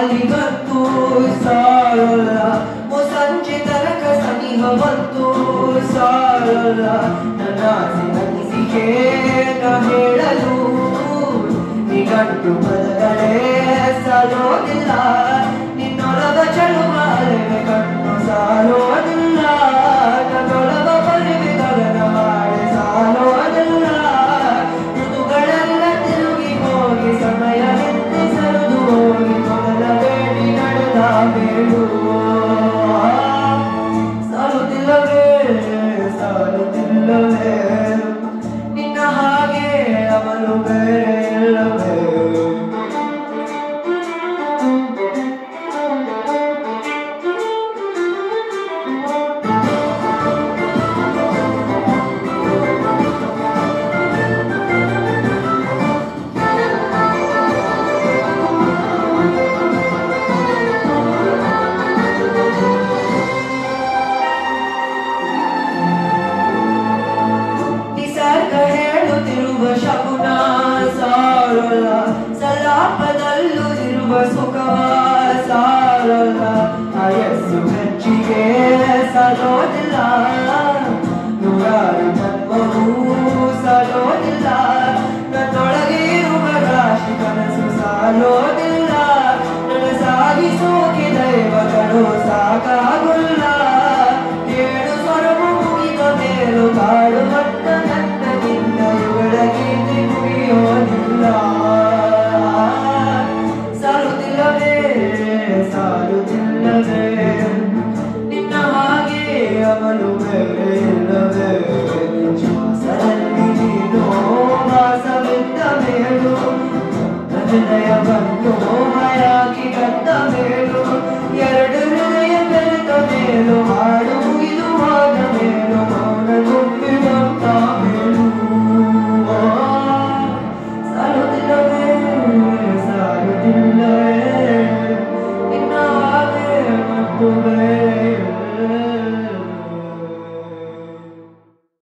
ಅಲಿಗಂತೂ ಸಾರಲ್ಲ ಸಂಜೆ ತನಕ ಸನಿಹ ಬಂತು ಸಾರಲ್ಲ ನನ್ನ ಅನಿಸಿಕೆ ಹೇಳಲು ನಿಘಂಟು ಪದಗಳೇ ಸಾಲೋದಿಲ್ಲ ನಿನ್ನೊಳಗ ಚಳುವಾರೆ ಕಣ್ಣು ಸಾಲೋದಿಲ್ಲ ನನ್ನೊಳಗ ಪರಿವೆ ಗಗನ ಮಾಡಿ ಸಾಲೋದಿಲ್ಲ ಋತುಗಳೆಲ್ಲ ತಿರುಗಿ ಹೋಗಿ ಸಮಯ ಎತ್ತಿ ಸರಿದು ಹೋಗಿ ಮೊದಲ ಬೇಡಿ ನಡೆದ ಬೇಡು ಸಾಲುತ್ತಿಲ್ಲವೇ ಸಾಲುತ್ತಿಲ್ಲವೇ ನಿನ್ನ ಹಾಗೆ ಅವನು ಬೇರೆ ಇಲ್ಲವೇ ಶಕುನ ಸಾರಲ್ಲ ಸಲಾಪದಲ್ಲೂ ಇರುವ ಸುಖವ ಸಾರಲ್ಲ ಆಯಸ್ಸು ಮೆಚ್ಚಿಗೆ ಸಾಲೋದಿಲ್ಲ